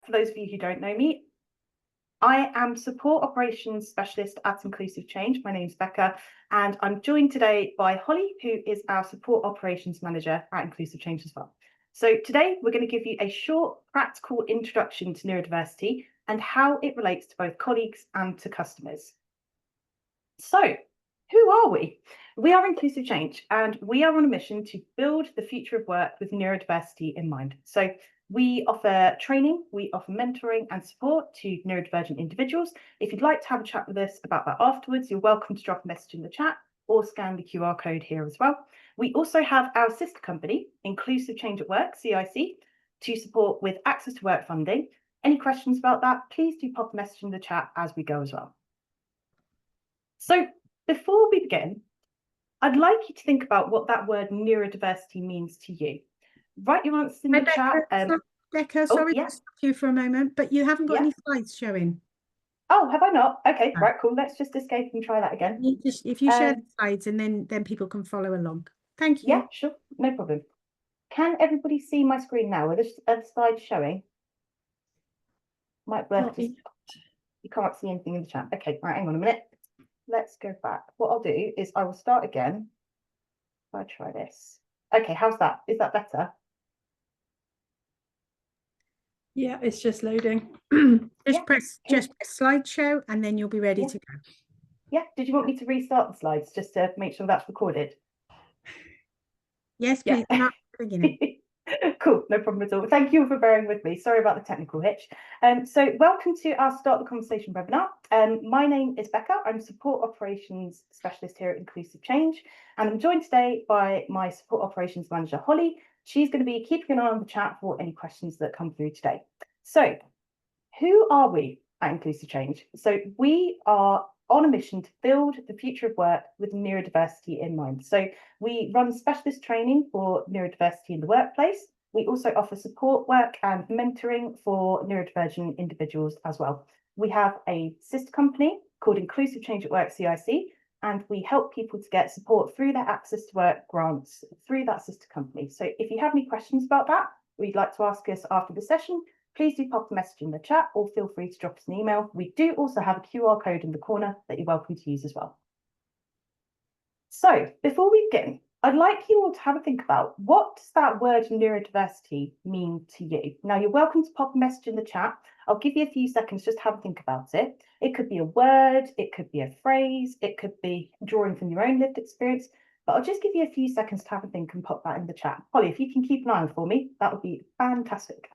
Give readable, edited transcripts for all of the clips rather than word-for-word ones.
for those of you who don't know me, I am Support Operations Specialist at Inclusive Change. My name's Becca, and I'm joined today by Holly, who is our Support Operations Manager at Inclusive Change as well. So today we're going to give you a short, practical introduction to neurodiversity and how it relates to both colleagues and to customers. So, who are we? We are Inclusive Change, and we are on a mission to build the future of work with neurodiversity in mind. So we offer training, we offer mentoring and support to neurodivergent individuals. If you'd like to have a chat with us about that afterwards, you're welcome to drop a message in the chat or scan the QR code here as well. We also have our sister company, Inclusive Change at Work, CIC, to support with access to work funding. Any questions about that, please do pop a message in the chat as we go as well. So before we begin, I'd like you to think about what that word neurodiversity means to you. Write your answers in the chat. Becca, sorry to stop you for a moment, but you haven't got any slides showing. Oh, have I not? Okay, right, cool. Let's just escape and try that again. If you share the slides and then people can follow along. Thank you. Yeah, sure, no problem. Can everybody see my screen now? Are the slides showing? Might work. You can't see anything in the chat. Okay, right, hang on a minute. Let's go back. What I'll do is I will start again. If I try this. Okay, how's that? Is that better? Yeah, it's just loading. Just press slideshow and then you'll be ready to go. Yeah, did you want me to restart the slides just to make sure that's recorded? Yes, please. Not beginning. Cool, no problem at all. Thank you for bearing with me. Sorry about the technical hitch. So welcome to our Start the Conversation webinar. My name is Becca. I'm Support Operations Specialist here at Inclusive Change, and I'm joined today by my Support Operations Manager, Holly. She's going to be keeping an eye on the chat for any questions that come through today. So who are we at Inclusive Change? So we are on a mission to build the future of work with neurodiversity in mind. So we run specialist training for neurodiversity in the workplace. We also offer support work and mentoring for neurodivergent individuals as well. We have a sister company called Inclusive Change at Work, CIC, and we help people to get support through their access to work grants through that sister company. So if you have any questions about that, or you'd like to ask us after the session, please do pop a message in the chat or feel free to drop us an email. We do also have a QR code in the corner that you're welcome to use as well. So before we begin, I'd like you all to have a think about what does that word neurodiversity mean to you? Now, you're welcome to pop a message in the chat. I'll give you a few seconds just to have a think about it. It could be a word, it could be a phrase, it could be drawing from your own lived experience, but I'll just give you a few seconds to have a think and pop that in the chat. Holly, if you can keep an eye on for me, that would be fantastic.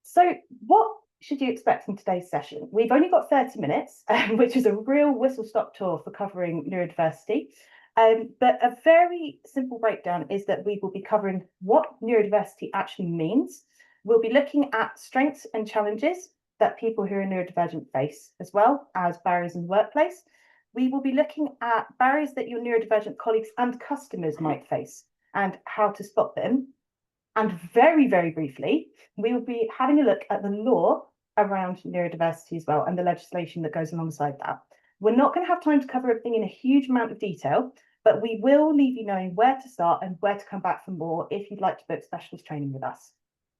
So what should you expect from today's session? We've only got 30 minutes, which is a real whistle-stop tour for covering neurodiversity. But a very simple breakdown is that we will be covering what neurodiversity actually means. We'll be looking at strengths and challenges that people who are neurodivergent face, as well as barriers in the workplace. We will be looking at barriers that your neurodivergent colleagues and customers might face and how to spot them. And very, very briefly, we will be having a look at the law around neurodiversity as well and the legislation that goes alongside that. We're not going to have time to cover everything in a huge amount of detail, but we will leave you knowing where to start and where to come back for more if you'd like to book specialist training with us.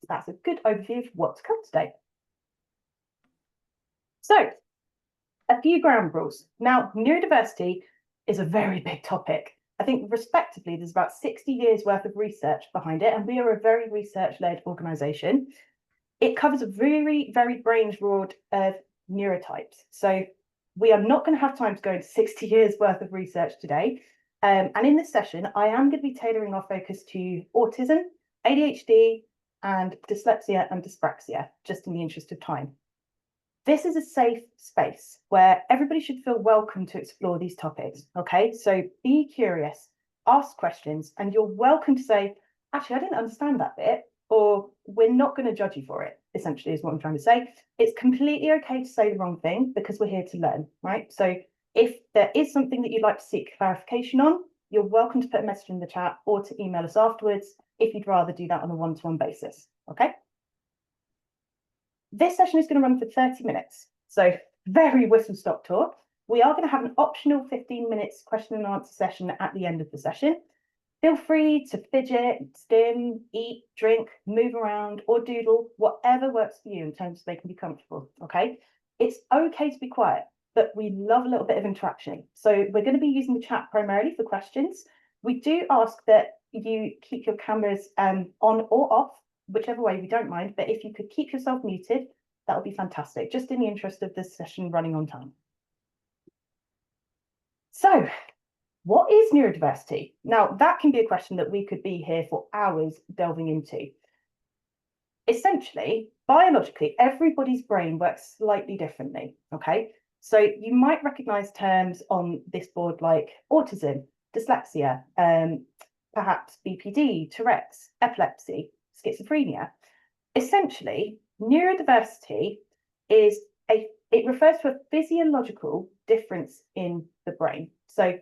So that's a good overview of what to cover today. So, a few ground rules. Now, neurodiversity is a very big topic. I think respectively, there's about 60 years worth of research behind it, and we are a very research-led organisation. It covers a very, very range broad of neurotypes. So we are not going to have time to go into 60 years worth of research today. And in this session, I am going to be tailoring our focus to autism, ADHD, and dyslexia and dyspraxia, just in the interest of time. This is a safe space where everybody should feel welcome to explore these topics, okay? So be curious, ask questions, and you're welcome to say, actually, I didn't understand that bit, or we're not going to judge you for it, essentially is what I'm trying to say. It's completely okay to say the wrong thing because we're here to learn, right? So if there is something that you'd like to seek clarification on, you're welcome to put a message in the chat or to email us afterwards if you'd rather do that on a one-to-one basis, okay? This session is going to run for 30 minutes, so very whistle-stop tour. We are going to have an optional 15 minutes question and answer session at the end of the session. Feel free to fidget, stim, eat, drink, move around, or doodle, whatever works for you in terms of they can be comfortable, okay? It's okay to be quiet, but we love a little bit of interaction. So we're going to be using the chat primarily for questions. We do ask that you keep your cameras on or off, whichever way, we don't mind, but if you could keep yourself muted, that would be fantastic, just in the interest of this session running on time. So, what is neurodiversity? Now, that can be a question that we could be here for hours delving into. Essentially, biologically, everybody's brain works slightly differently, okay? So you might recognize terms on this board like autism, dyslexia, perhaps BPD, Tourette's, epilepsy, schizophrenia. Essentially, neurodiversity is it refers to a physiological difference in the brain. So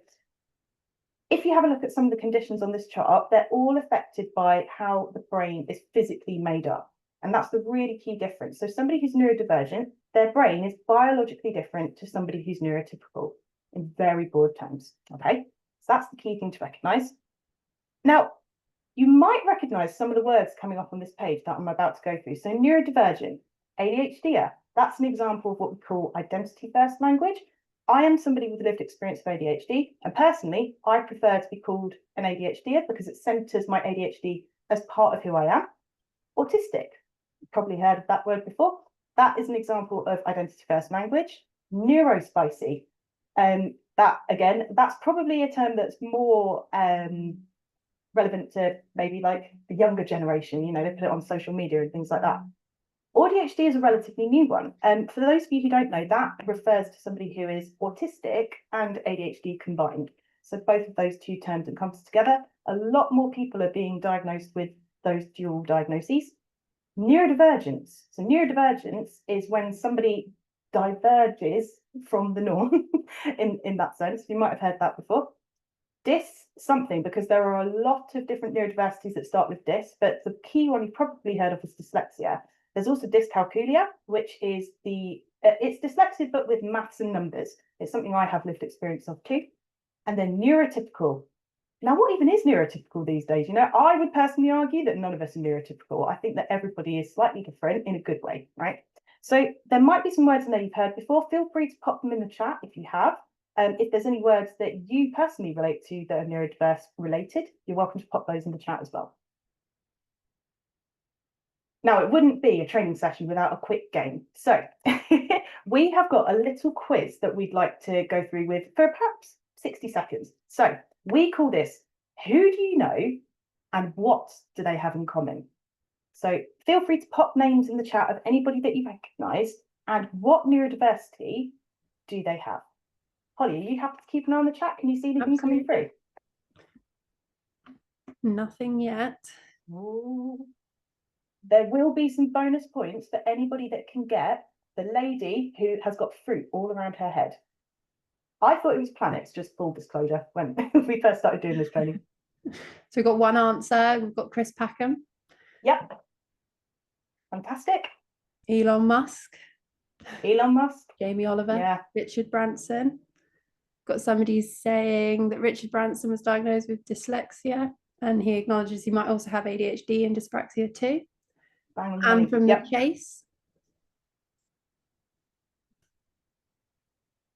if you have a look at some of the conditions on this chart, they're all affected by how the brain is physically made up. And that's the really key difference. So somebody who's neurodivergent, their brain is biologically different to somebody who's neurotypical in very broad terms, okay? So that's the key thing to recognize. Now, you might recognize some of the words coming up on this page that I'm about to go through. So neurodivergent, ADHD, that's an example of what we call identity first language. I am somebody with lived experience of ADHD, and personally, I prefer to be called an ADHDer because it centers my ADHD as part of who I am. Autistic, you've probably heard of that word before. That is an example of identity first language. Neurospicy, that again, that's probably a term that's more relevant to maybe like the younger generation, you know, they put it on social media and things like that. ADHD is a relatively new one. For those of you who don't know, that refers to somebody who is autistic and ADHD combined. So both of those two terms encompassed together. A lot more people are being diagnosed with those dual diagnoses. Neurodivergence. So neurodivergence is when somebody diverges from the norm in that sense. You might have heard that before. Dys something, because there are a lot of different neurodiversities that start with dys, but the key one you've probably heard of is dyslexia. There's also dyscalculia, which is it's dyslexia, but with maths and numbers. It's something I have lived experience of too. And then neurotypical. Now, what even is neurotypical these days? You know, I would personally argue that none of us are neurotypical. I think that everybody is slightly different in a good way, right? So there might be some words in there you've heard before. Feel free to pop them in the chat if you have. If there's any words that you personally relate to that are neurodiverse related, you're welcome to pop those in the chat as well. Now, it wouldn't be a training session without a quick game. So we have got a little quiz that we'd like to go through with for perhaps 60 seconds. So we call this, who do you know and what do they have in common? So feel free to pop names in the chat of anybody that you recognise and what neurodiversity do they have? Holly, are you happy to keep an eye on the chat? Can you see anything coming through? Nothing yet. Ooh. There will be some bonus points for anybody that can get the lady who has got fruit all around her head. I thought it was planets, just full disclosure, when we first started doing this training. So we've got one answer. We've got Chris Packham. Yep. Fantastic. Elon Musk. Elon Musk. Jamie Oliver. Yeah. Richard Branson. Got somebody saying that Richard Branson was diagnosed with dyslexia and he acknowledges he might also have ADHD and dyspraxia too. And from the Chase.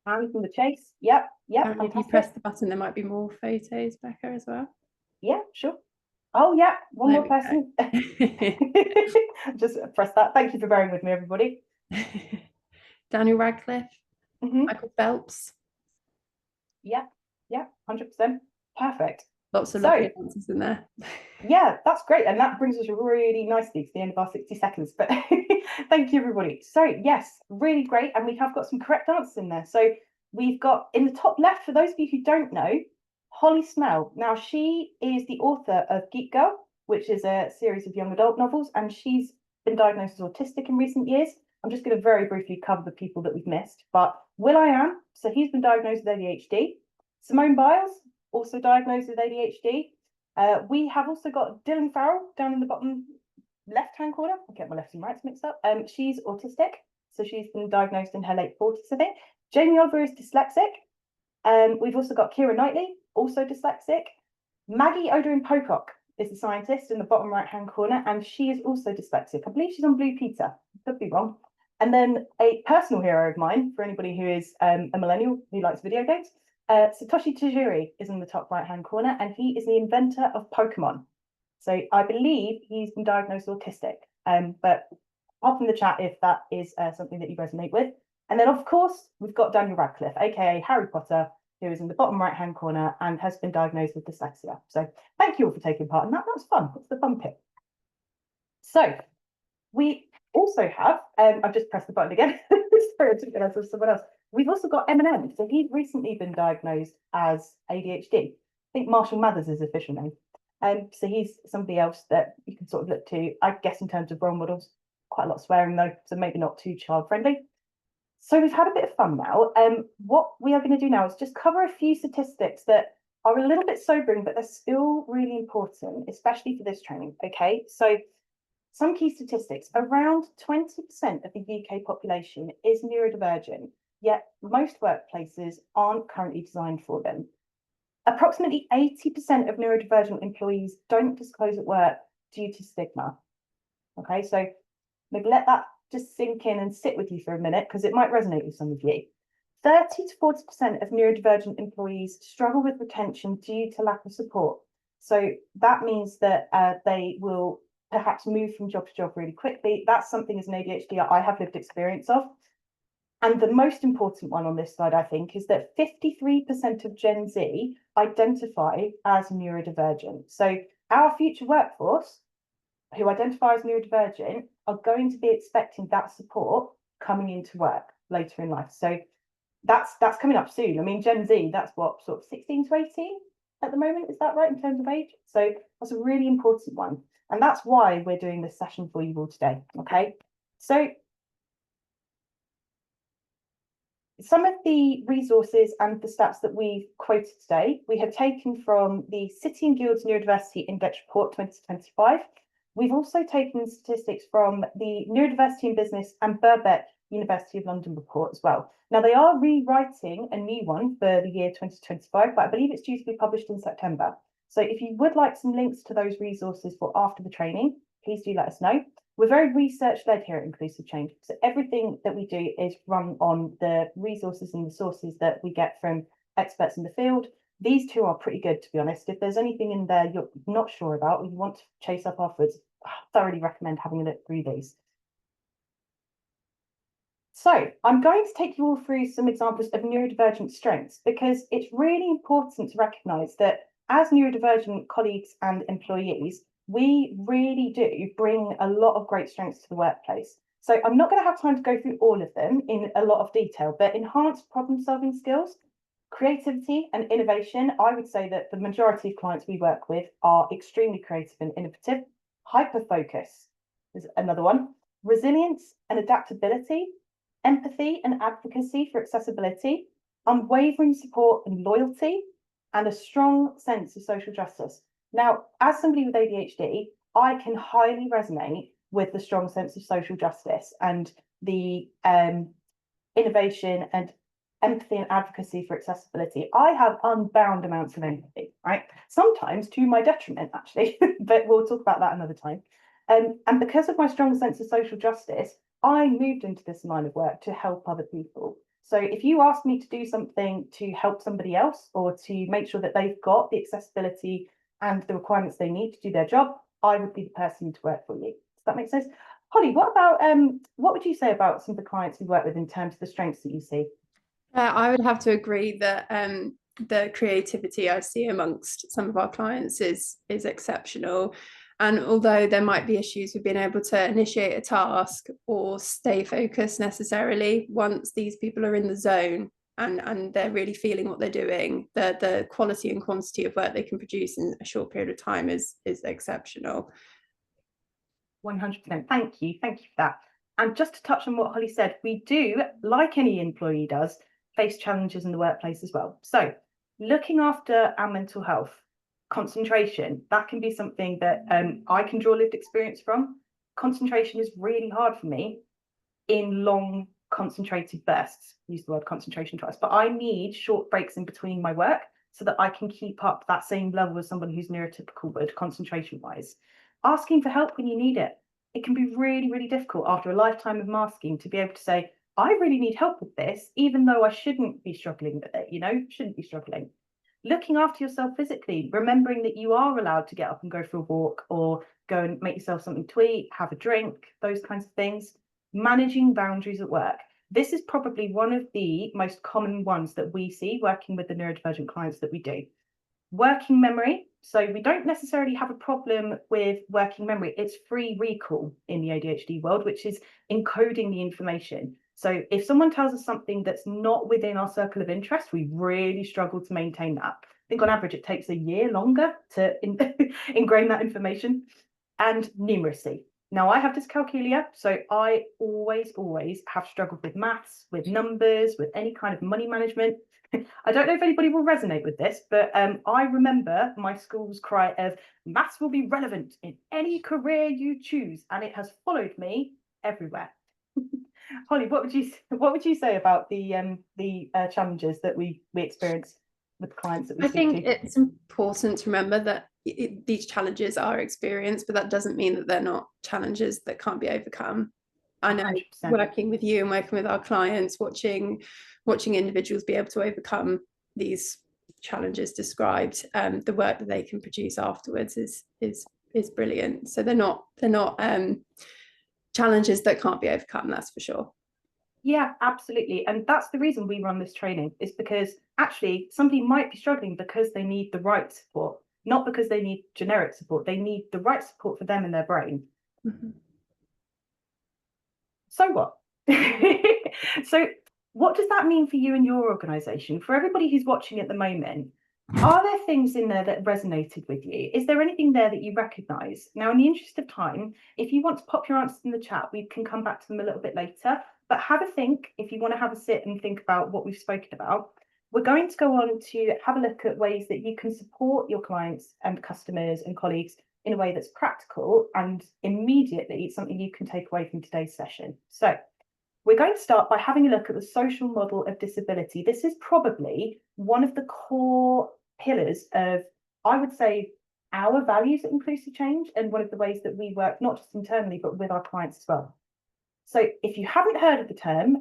And from the Chase. Yep. And if you press the button, there might be more photos, Becca, as well. Yeah, sure. Oh, yeah. One more person. Just press that. Thank you for bearing with me, everybody. Daniel Radcliffe. Michael Phelps. Yeah, 100%. Perfect. Lots of lovely answers in there. Yeah, that's great. And that brings us really nicely to the end of our 60 seconds. But thank you, everybody. So, yes, really great. And we have got some correct answers in there. So we've got in the top left, for those of you who don't know, Holly Snell. Now, she is the author of Geek Girl, which is a series of young adult novels. And she's been diagnosed as autistic in recent years. I'm just going to very briefly cover the people that we've missed. But Will.i.am, so he's been diagnosed with ADHD. Simone Biles, also diagnosed with ADHD. We have also got Dylan Farrell down in the bottom left-hand corner. I get my lefts and rights mixed up. She's autistic, so she's been diagnosed in her late 40s, I think. Jamie Oliver is dyslexic. We've also got Keira Knightley, also dyslexic. Maggie Oderin Pocock is the scientist in the bottom right-hand corner, and she is also dyslexic. I believe she's on Blue Peter, could be wrong. And then a personal hero of mine, for anybody who is a millennial who likes video games, Satoshi Tajiri is in the top right-hand corner, and he is the inventor of Pokemon. So I believe he's been diagnosed autistic, but pop in the chat if that is something that you resonate with. And then, of course, we've got Daniel Radcliffe, aka Harry Potter, who is in the bottom right-hand corner and has been diagnosed with dyslexia. So thank you all for taking part in that. That was fun. That's the fun bit. So we also have, I've just pressed the button again. Sorry, I took it out of someone else. We've also got Eminem. So he's recently been diagnosed as ADHD. I think Marshall Mathers is his official name. So he's somebody else that you can sort of look to, I guess, in terms of role models. Quite a lot of swearing though, so maybe not too child-friendly. So we've had a bit of fun now. What we are going to do now is just cover a few statistics that are a little bit sobering, but they're still really important, especially for this training. Okay, so some key statistics. Around 20% of the UK population is neurodivergent, yet most workplaces aren't currently designed for them. Approximately 80% of neurodivergent employees don't disclose at work due to stigma. Okay, so maybe let that just sink in and sit with you for a minute, because it might resonate with some of you. 30 to 40% of neurodivergent employees struggle with retention due to lack of support. So that means that they will perhaps move from job to job really quickly. That's something as an ADHD I have lived experience of. And the most important one on this slide, I think, is that 53% of Gen Z identify as neurodivergent. So our future workforce, who identify as neurodivergent, are going to be expecting that support coming into work later in life. So that's coming up soon. I mean, Gen Z, that's what, sort of 16 to 18 at the moment, is that right, in terms of age? So that's a really important one. And that's why we're doing this session for you all today, okay? So some of the resources and the stats that we've quoted today, we have taken from the City and Guilds Neurodiversity Index Report 2025. We've also taken statistics from the Neurodiversity in Business and Birkbeck University of London report as well. Now, they are rewriting a new one for the year 2025, but I believe it's due to be published in September. So if you would like some links to those resources for after the training, please do let us know. We're very research-led here at Inclusive Change. So everything that we do is run on the resources and the sources that we get from experts in the field. These two are pretty good, to be honest. If there's anything in there you're not sure about or you want to chase up afterwards, I thoroughly recommend having a look through these. So I'm going to take you all through some examples of neurodivergent strengths, because it's really important to recognise that as neurodivergent colleagues and employees, we really do bring a lot of great strengths to the workplace. So I'm not going to have time to go through all of them in a lot of detail, but enhanced problem-solving skills, creativity and innovation. I would say that the majority of clients we work with are extremely creative and innovative. Hyper-focus is another one. Resilience and adaptability, empathy and advocacy for accessibility, unwavering support and loyalty, and a strong sense of social justice. Now, as somebody with ADHD, I can highly resonate with the strong sense of social justice and the innovation and empathy and advocacy for accessibility. I have unbound amounts of empathy, right? Sometimes to my detriment, actually, but we'll talk about that another time. And because of my strong sense of social justice, I moved into this line of work to help other people. So if you ask me to do something to help somebody else or to make sure that they've got the accessibility and the requirements they need to do their job, I would be the person to work for you. Does that make sense? Holly, what about what would you say about some of the clients we work with in terms of the strengths that you see? I would have to agree that the creativity I see amongst some of our clients is exceptional. And although there might be issues with being able to initiate a task or stay focused necessarily, once these people are in the zone and they're really feeling what they're doing, the quality and quantity of work they can produce in a short period of time is exceptional. 100%. Thank you for that. And just to touch on what Holly said, we do, like any employee does, face challenges in the workplace as well. So looking after our mental health, concentration, that can be something that I can draw lived experience from. Concentration is really hard for me in long concentrated bursts. Use the word concentration twice, but I need short breaks in between my work so that I can keep up that same level as someone who's neurotypical would, concentration-wise. Asking for help when you need it. It can be really, really difficult after a lifetime of masking to be able to say, I really need help with this, even though I shouldn't be struggling with it, shouldn't be struggling. Looking after yourself physically, remembering that you are allowed to get up and go for a walk or go and make yourself something to eat, have a drink, those kinds of things. Managing boundaries at work. This is probably one of the most common ones that we see working with the neurodivergent clients that we do. Working memory. So we don't necessarily have a problem with working memory. It's free recall in the ADHD world, which is encoding the information. So if someone tells us something that's not within our circle of interest, we really struggle to maintain that. I think on average, it takes a year longer to ingrain that information. And numeracy. Now, I have dyscalculia, so I always have struggled with maths, with numbers, with any kind of money management. I don't know if anybody will resonate with this, but I remember my school's cry of maths will be relevant in any career you choose, and it has followed me everywhere. Holly, what would you say about the challenges that we experience with clients that we speak to? I think it's important to remember that these challenges are experienced, but that doesn't mean that they're not challenges that can't be overcome. I know 100%. Working with you and working with our clients, watching individuals be able to overcome these challenges described, the work that they can produce afterwards is brilliant. So they're not challenges that can't be overcome, that's for sure. Yeah, absolutely. And that's the reason we run this training, is because actually somebody might be struggling because they need the right support, not because they need generic support. They need the right support for them and their brain. Mm-hmm. So what? So what does that mean for you and your organisation? For everybody who's watching at the moment, are there things in there that resonated with you? Is there anything there that you recognise? Now, in the interest of time, if you want to pop your answers in the chat, we can come back to them a little bit later. But have a think, if you want to have a sit and think about what we've spoken about. We're going to go on to have a look at ways that you can support your clients and customers and colleagues in a way that's practical and immediately something you can take away from today's session. So we're going to start by having a look at the social model of disability. This is probably one of the core pillars of, I would say, our values at Inclusive Change, and one of the ways that we work, not just internally, but with our clients as well. So if you haven't heard of the term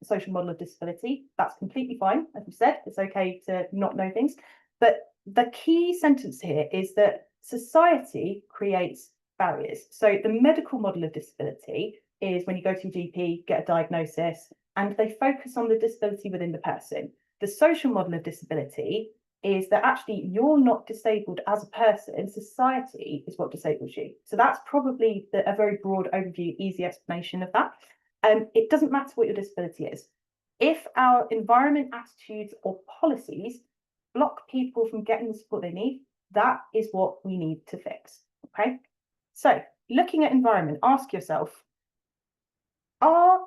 social model of disability, that's completely fine. As we said, it's okay to not know things. But the key sentence here is that society creates barriers. So the medical model of disability is when you go to your GP, get a diagnosis, and they focus on the disability within the person. The social model of disability is that actually you're not disabled as a person, society is what disables you. So that's probably a very broad overview, easy explanation of that. It doesn't matter what your disability is. If our environment, attitudes, or policies block people from getting the support they need, that is what we need to fix, okay? So looking at environment, ask yourself, are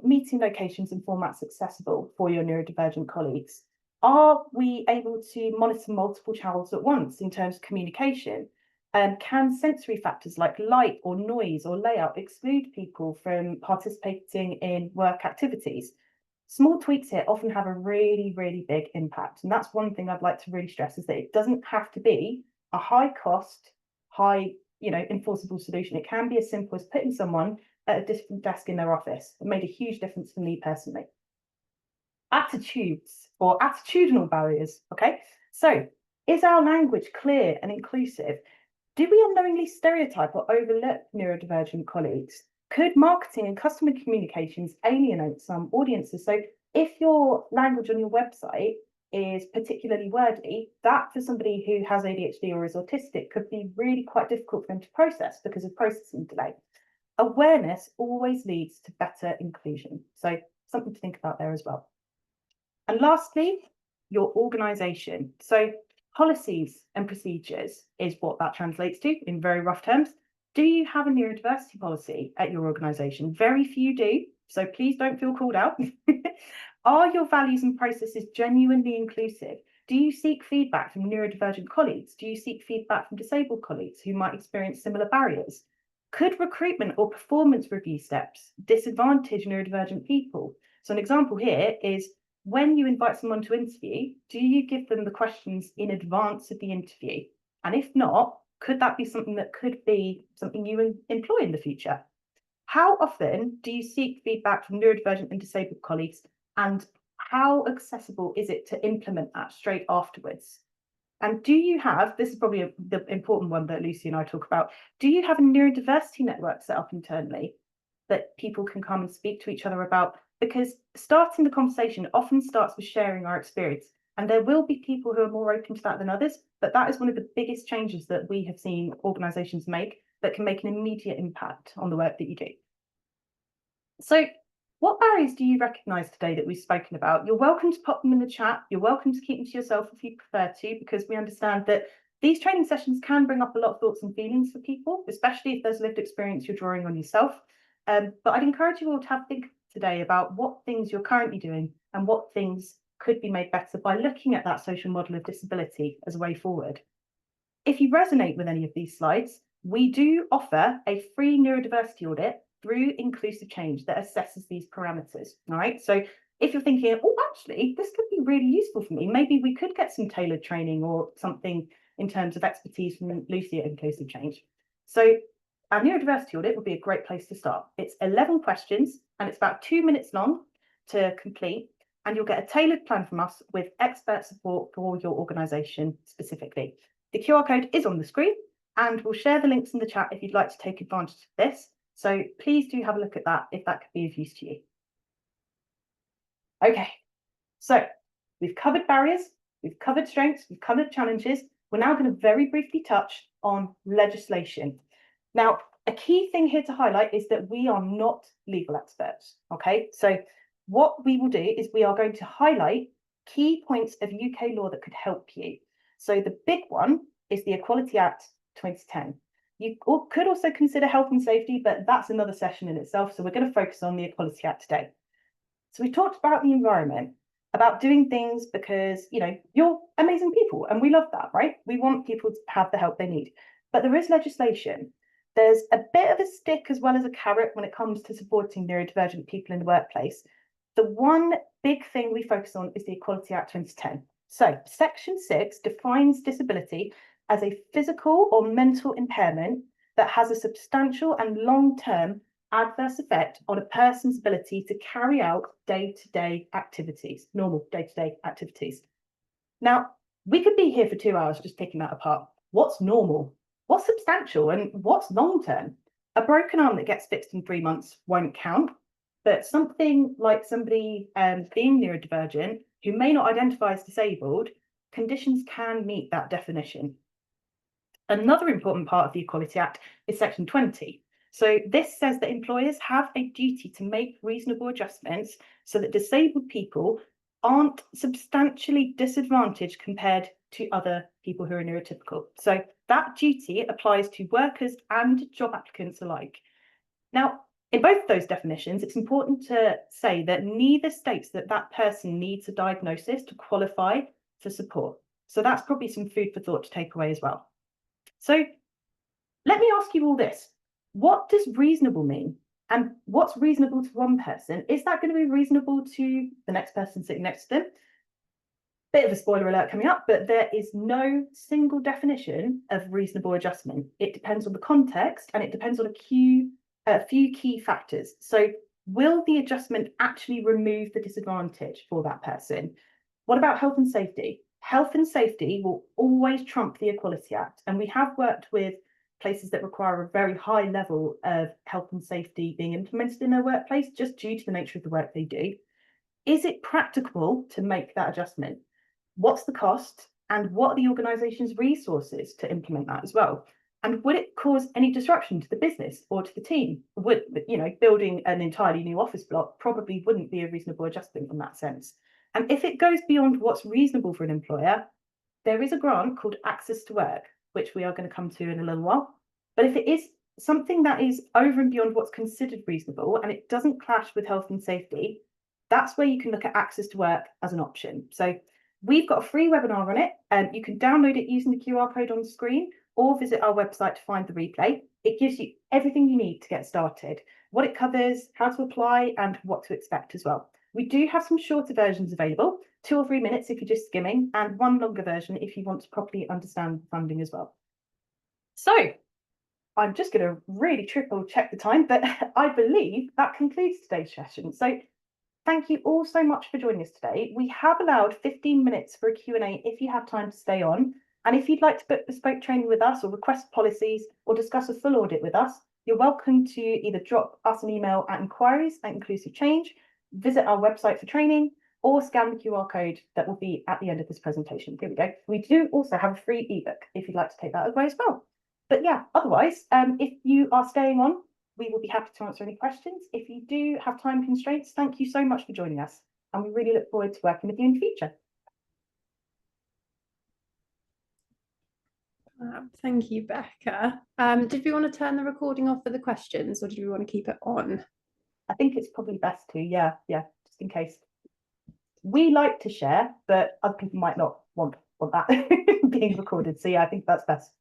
meeting locations and formats accessible for your neurodivergent colleagues? Are we able to monitor multiple channels at once in terms of communication? Can sensory factors like light or noise or layout exclude people from participating in work activities? Small tweaks here often have a really, really big impact. And that's one thing I'd like to really stress, is that it doesn't have to be a high cost, high, enforceable solution. It can be as simple as putting someone at a different desk in their office. It made a huge difference for me personally. Attitudes or attitudinal barriers, okay? So is our language clear and inclusive? Do we unknowingly stereotype or overlook neurodivergent colleagues? Could marketing and customer communications alienate some audiences? So if your language on your website is particularly wordy, that for somebody who has ADHD or is autistic could be really quite difficult for them to process because of processing delay. Awareness always leads to better inclusion. So something to think about there as well. And lastly, your organisation. So policies and procedures is what that translates to in very rough terms. Do you have a neurodiversity policy at your organisation? Very few do, so please don't feel called out. Are your values and processes genuinely inclusive? Do you seek feedback from neurodivergent colleagues? Do you seek feedback from disabled colleagues who might experience similar barriers? Could recruitment or performance review steps disadvantage neurodivergent people? So an example here is, when you invite someone to interview, do you give them the questions in advance of the interview? And if not, could that be something that could be something you employ in the future? How often do you seek feedback from neurodivergent and disabled colleagues, and how accessible is it to implement that straight afterwards? And do you have, this is probably the important one that Lucy and I talk about, do you have a neurodiversity network set up internally that people can come and speak to each other about? Because starting the conversation often starts with sharing our experience. And there will be people who are more open to that than others, but that is one of the biggest changes that we have seen organisations make that can make an immediate impact on the work that you do. So what barriers do you recognise today that we've spoken about? You're welcome to pop them in the chat. You're welcome to keep them to yourself if you prefer to, because we understand that these training sessions can bring up a lot of thoughts and feelings for people, especially if there's lived experience you're drawing on yourself. But I'd encourage you all to have a think today about what things you're currently doing and what things could be made better by looking at that social model of disability as a way forward. If you resonate with any of these slides, we do offer a free neurodiversity audit through Inclusive Change that assesses these parameters. All right. So if you're thinking, oh, actually, this could be really useful for me, maybe we could get some tailored training or something in terms of expertise from Lucy at Inclusive Change. So our neurodiversity audit would be a great place to start. It's 11 questions and it's about 2 minutes long to complete, and you'll get a tailored plan from us with expert support for your organisation specifically. The QR code is on the screen, and we'll share the links in the chat if you'd like to take advantage of this. So please do have a look at that if that could be of use to you. Okay, so we've covered barriers, we've covered strengths, we've covered challenges. We're now going to very briefly touch on legislation. Now, a key thing here to highlight is that we are not legal experts. Okay, so what we will do is we are going to highlight key points of UK law that could help you. So the big one is the Equality Act 2010. You could also consider health and safety, but that's another session in itself. So we're going to focus on the Equality Act today. So we talked about the environment, about doing things because, you know, you're amazing people and we love that, right? We want people to have the help they need. But there is legislation. There's a bit of a stick as well as a carrot when it comes to supporting neurodivergent people in the workplace. The one big thing we focus on is the Equality Act 2010. So Section 6 defines disability as a physical or mental impairment that has a substantial and long-term adverse effect on a person's ability to carry out day-to-day activities, normal day-to-day activities. Now, we could be here for 2 hours just picking that apart. What's normal? What's substantial? And what's long-term? A broken arm that gets fixed in 3 months won't count, but something like somebody being neurodivergent who may not identify as disabled, conditions can meet that definition. Another important part of the Equality Act is Section 20. So this says that employers have a duty to make reasonable adjustments so that disabled people aren't substantially disadvantaged compared to other people who are neurotypical. So that duty applies to workers and job applicants alike. Now, in both those definitions, it's important to say that neither states that that person needs a diagnosis to qualify for support. So that's probably some food for thought to take away as well. So let me ask you all this. What does reasonable mean? And what's reasonable to one person? Is that going to be reasonable to the next person sitting next to them? Bit of a spoiler alert coming up, but there is no single definition of reasonable adjustment. It depends on the context and it depends on a few key factors. So will the adjustment actually remove the disadvantage for that person? What about health and safety? Health and safety will always trump the Equality Act. And we have worked with places that require a very high level of health and safety being implemented in their workplace just due to the nature of the work they do. Is it practicable to make that adjustment? What's the cost? And what are the organisation's resources to implement that as well? And would it cause any disruption to the business or to the team? Would, you know, building an entirely new office block probably wouldn't be a reasonable adjustment in that sense. And if it goes beyond what's reasonable for an employer, there is a grant called Access to Work, which we are going to come to in a little while. But if it is something that is over and beyond what's considered reasonable and it doesn't clash with health and safety, that's where you can look at Access to Work as an option. So we've got a free webinar on it, and you can download it using the QR code on the screen or visit our website to find the replay. It gives you everything you need to get started, what it covers, how to apply, and what to expect as well. We do have some shorter versions available, 2 or 3 minutes if you're just skimming, and one longer version if you want to properly understand funding as well. So I'm just going to really triple check the time, but I believe that concludes today's session. So thank you all so much for joining us today. We have allowed 15 minutes for a Q&A if you have time to stay on. And if you'd like to book bespoke training with us or request policies or discuss a full audit with us, you're welcome to either drop us an email at inquiries@inclusivechange, visit our website for training, or scan the QR code that will be at the end of this presentation. Here we go. We do also have a free ebook if you'd like to take that away as well. But yeah, otherwise, if you are staying on, we will be happy to answer any questions. If you do have time constraints, thank you so much for joining us. And we really look forward to working with you in the future. Thank you, Becca. Did we want to turn the recording off for the questions, or did we want to keep it on? I think it's probably best to, yeah, just in case. We like to share, but other people might not want that being recorded. So yeah, I think that's best.